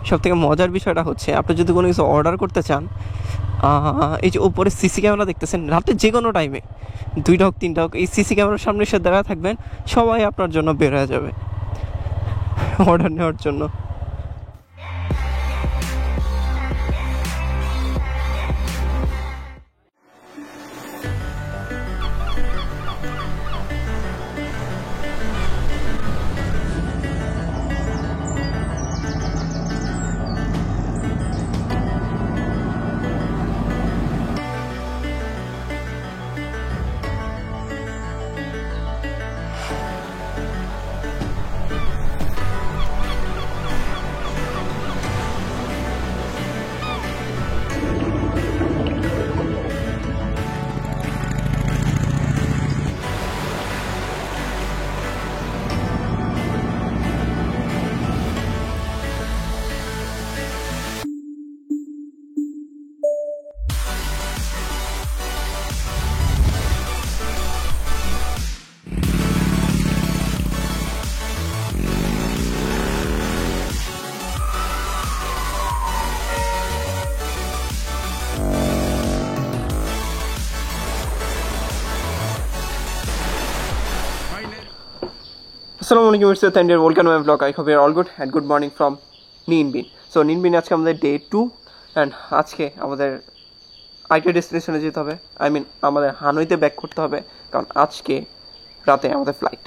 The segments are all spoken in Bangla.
সবথেকে মজার বিষয়টা হচ্ছে আপনি যদি কোনো কিছু অর্ডার করতে চান, এই যে ওপরে সিসি ক্যামেরা দেখতেছেন, রাতে যে কোনো টাইমে 2টা হোক 3টা হোক, এই সিসি ক্যামেরার সামনে এসে দাঁড়ায় থাকবেন, সবাই আপনার জন্য বের হয়ে যাবে অর্ডার নেওয়ার জন্য। আসসালামু আলাইকুম, it's Thandir. Welcome to my vlog. I hope you're all good and good morning from Ninbin. So Ninbin আজকে আমাদের ডে 2 অ্যান্ড আজকে আমাদের আইটি ডেস্টিনেশনে যেতে হবে। আমাদের হানইতে ব্যাক করতে হবে, কারণ আজকে রাতে আমাদের ফ্লাইট।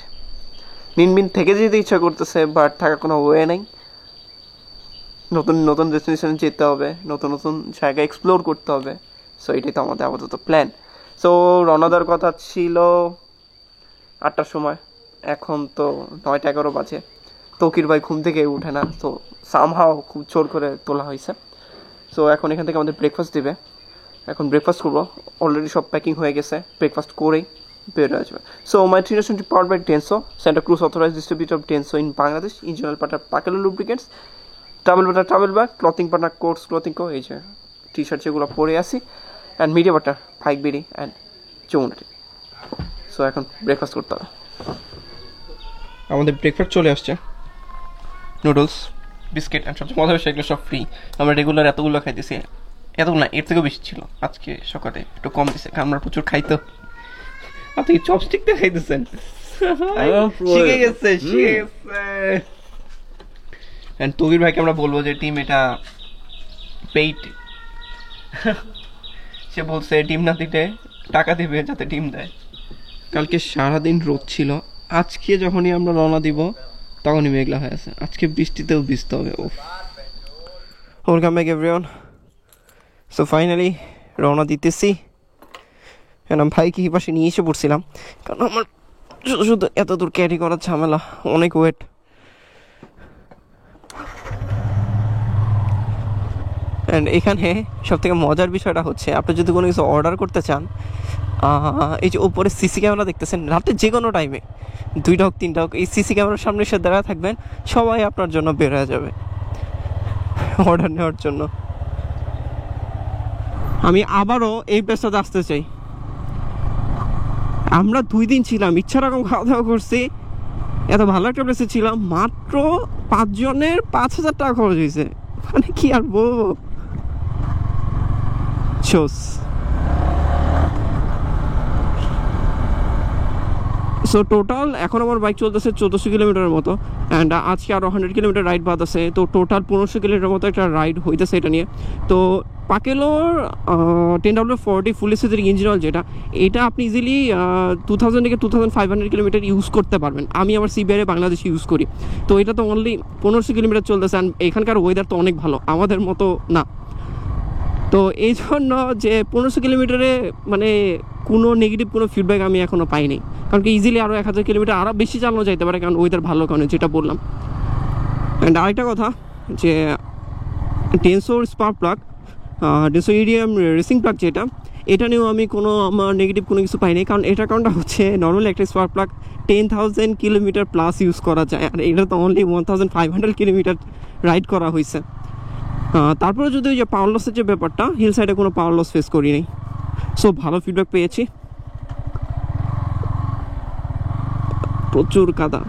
নিনবিন থেকে যেতে ইচ্ছা করতেছে, বাট থাকার কোনো ওয়ে নেই। নতুন নতুন ডেস্টিনেশনে যেতে হবে, নতুন নতুন জায়গা এক্সপ্লোর করতে হবে। সো এটাই তো আমাদের আপাতত প্ল্যান। সো রওনা দেওয়ার কথা ছিল 8টার সময়, এখন তো 9:11 বাজে। তকির ভাই ঘুম থেকে উঠে না, তো সামহাও খুব জোর করে তোলা হয়েছে। সো এখন এখান থেকে আমাদের ব্রেকফাস্ট দিবে, এখন ব্রেকফাস্ট করবো। অলরেডি সব প্যাকিং হয়ে গেছে, ব্রেকফাস্ট করেই বের হয়ে যাবে। সো মাই ট্রিনেশনটি powered by Denso, Center Cruise authorized distributor of Denso in Bangladesh, engineer partner Pakelo lubricants, travel butter travel bag, clothing partner course clothing co, এই যে টি শার্ট যেগুলো পরে আসি, অ্যান্ড মিডিয়া বাটার ফাইক বিডি অ্যান্ড চৌনাটি। সো এখন ব্রেকফাস্ট করতে হবে। আমাদের ব্রেকফাস্ট চলে আসছে, নুডলস, বিস্কিট অ্যান্ড সবচেয়ে মজা বিষয় এগুলো সব ফ্রি। আমরা রেগুলার এতগুলো খাইতেছি, এতগুলো না, এর থেকেও বেশি ছিল। আজকে সকালে একটু কম দিছে, কারণ আমরা প্রচুর খাইতো। আপনি চপস্টিক দিয়ে খাইতেছেন, শিখে গেছে। অ্যান্ড তকির ভাইকে আমরা বলবো যে টিম এটা পেইড। সে বলছে ডিম না দিতে টাকা দিবে যাতে ডিম দেয়। কালকে সারাদিন রোদ ছিল, আজকে যখনই আমরা রওনা দিব তখনই মেঘলা হয়ে আছে। আজকে বৃষ্টিতেও ভিজতে হবে। Welcome back everyone. So finally রওনা দিতেছি। আমি ভাইকে এই পাশে নিয়ে এসে পড়ছিলাম, কারণ আমার শুধু শুধু এত দূর ক্যারি করার ঝামেলা, অনেক ওয়েট। অ্যান্ড এখানে সবথেকে মজার বিষয়টা হচ্ছে আপনি যদি কোনো কিছু অর্ডার করতে চান, এই যে ওপরে সিসি ক্যামেরা দেখতেছেন, রাতে যে কোনো টাইমে 2টা হোক 3টা হোক, এই সিসি ক্যামেরার সামনে এসে দাঁড়ায় থাকবেন, সবাই আপনার জন্য বের হয়ে যাবে অর্ডার নেওয়ার জন্য। আমি আবারও এই প্লেসটাতে আসতে চাই। আমরা 2 দিন ছিলাম, ইচ্ছা রকম খাওয়া দাওয়া করছি, এত ভালো একটা প্লেসে ছিলাম। মাত্র 5 জনের 5,000 টাকা খরচ হয়েছে, মানে কি আর বলবো। সো টোটাল এখন আমার বাইক চলতেছে 1400 কিলোমিটারের মতো, অ্যান্ড আজকে আরও 100 কিলোমিটার রাইড বাদ আছে। তো টোটাল 1500 কিলোমিটার মতো একটা রাইড হইতেছে এটা নিয়ে। তো পাকেলোর 10W40 ফুল এসএসের ইঞ্জিন অয়েল যেটা, এটা আপনি ইজিলি 2000 থেকে 2500 কিলোমিটার ইউজ করতে পারবেন। আমি আমার সিবিআরে বাংলাদেশে ইউজ করি, তো এটা তো অনলি 1500 কিলোমিটার চলতেছে। অ্যান্ড এখানকার ওয়েদার তো অনেক ভালো, আমাদের মতো না। তো এই জন্য যে 1500 কিলোমিটারে মানে কোনো নেগেটিভ কোনো ফিডব্যাক আমি এখনও পাইনি, কারণ কি ইজিলি আরও 1000 কিলোমিটার আরও বেশি চালানো যাইতে পারে, কারণ ওয়েদার ভালো কারণে, যেটা বললাম। অ্যান্ড আরেকটা কথা যে ডেনসোর spark plug, Denso EDM racing plug যেটা, এটা নিয়েও আমি কোনো আমার নেগেটিভ কোনো কিছু পাইনি, কারণ এটার কারণটা হচ্ছে নর্মালি একটা spark plug 10,000 kilometre plus use করা যায়, আর এটা তো অনলি 1500 কিলোমিটার রাইড করা হয়েছে। তারপরে যদি ওই যে পাওয়ার লসের যে ব্যাপারটা, হিল সাইডে কোনো পাওয়ার লস ফেস করি নাই। সো ভালো ফিডব্যাক পেয়েছি। প্রচুর কাদা।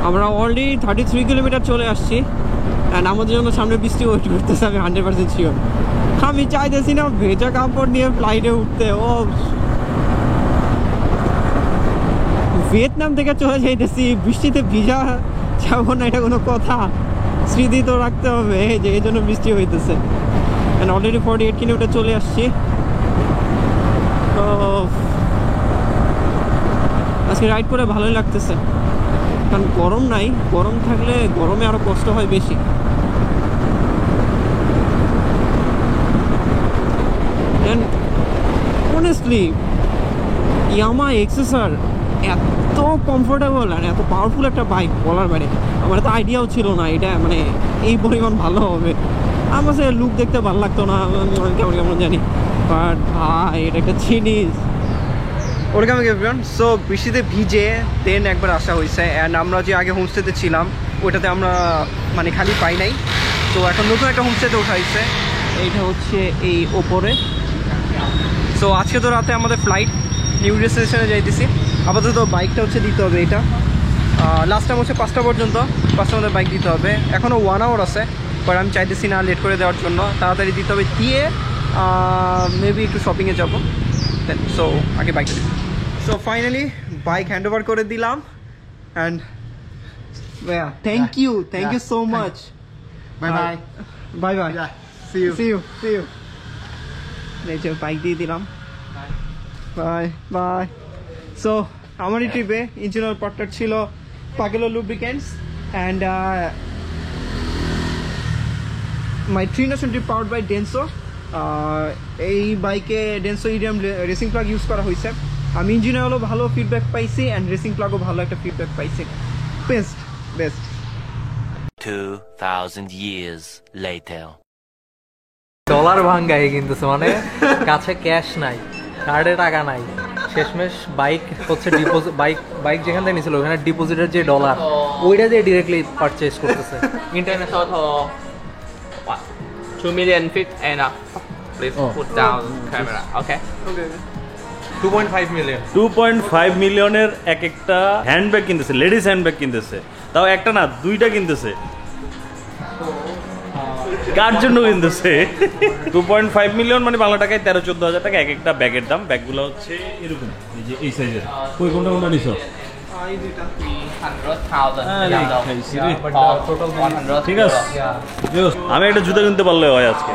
আমরা অলরেডি 33 কিলোমিটার চলে আসছি অ্যান্ড আমাদের জন্য সামনে বৃষ্টি ওয়েট করতেছে, আমি 100% শিওর। আমি চাইতেছি না ভেজা কাপড় নিয়ে ফ্লাইটে উঠতে। ও ভিয়েতনাম থেকে চলে যাইতেছি, বৃষ্টিতে ভিজা যাবো না এটা কোনো কথা? স্মৃতি তো রাখতে হবে যে এই জন্য বৃষ্টি হইতেছে। অ্যান্ড অলরেডি 48 কিলোমিটার চলে আসছি। তো আজকে রাইড করে ভালোই লাগতেছে, কারণ গরম নাই। গরম থাকলে গরমে আরও কষ্ট হয় বেশি। অ্যান্ড অনেস্টলি ইয়ামাহা এক্সএসআর এত কমফোর্টেবল আর এত পাওয়ারফুল একটা বাইক বলার বাইরে। আমার তো আইডিয়াও ছিল না এটা মানে এই পরিমাণ ভালো হবে। আমার সে লুক দেখতে ভালো লাগতো না, কেমন কেমন জানি, বাট ভাই এটা একটা জিনিস। ওরকম এভরিওয়ান, সো বৃষ্টিতে ভিজে দেন একবার আসা হয়েছে। অ্যান্ড আমরা যে আগে হোমস্টেতে ছিলাম ওইটাতে আমরা মানে খালি পাই নাই, তো এখন নতুন একটা হোমস্টেতে ওঠা হয়েছে। এইটা হচ্ছে এই ওপরে। সো আজকে তো রাতে আমাদের ফ্লাইট, নিউ ডেস্টিনেশনে যাইতেছি। আপাতত বাইকটা হচ্ছে দিতে হবে, এটা লাস্ট টাইম হচ্ছে 5টা পর্যন্ত, 5টার মধ্যে বাইক দিতে হবে। এখনও 1 আওয়ার আছে, বাট আমি চাইতেছি না লেট করে দেওয়ার জন্য, তাড়াতাড়ি দিতে হবে। দিয়ে মেবি একটু শপিংয়ে যাবো দেন। সো আগে বাইকটা দিই। So finally bike hand over করে দিলাম। And thank you so much. Bye bye. Bye bye. See you. এই যে বাইক দিয়ে দিলাম। Bye bye. সো আমার এই ট্রিপে ইঞ্জিন অয়েল পার্টনার ছিল Pakelo lubricants and my 3 powered by Denso. এই বাইকে Denso iridium racing plug use করা হয়েছে। আমি ইঞ্জিন অয়েলও ভালো ফিডব্যাক পাইছি অ্যান্ড রেসিং প্লাগও ভালো একটা ফিডব্যাক পাইছি। Best 2000 years later. ডলার ভাঙ্গাই কিন্তু মানে কাছে ক্যাশ নাই, কার্ডে টাকা নাই, শেষমেশ বাইক হচ্ছে ডিপোজিট, বাইক যেখান থেকে নিয়েছিল ওখানে ডিপোজিটের যে ডলার ওইটা দিয়ে ডিরেক্টলি পারচেজ করতেছে। International total what? 2 million feet and please put down camera. Okay. 2.5 million 2.5 মিলিয়নের এক একটা হ্যান্ডব্যাগ কিনতেছে, লেডিস হ্যান্ডব্যাগ কিনতেছে, তাও একটা না 2টা কিনতেছে। কার জন্য কিনতেছে? 2.5 মিলিয়ন মানে বাংলা টাকায় 13-14 হাজার টাকা এক একটা ব্যাগের দাম। ব্যাগগুলো হচ্ছে এরকম, এই যে এই সাইজের। কই কোনটা নিছো? 300,000. ঠিক আছে, আমি একটা জুতা কিনতে পারলে হয় আজকে।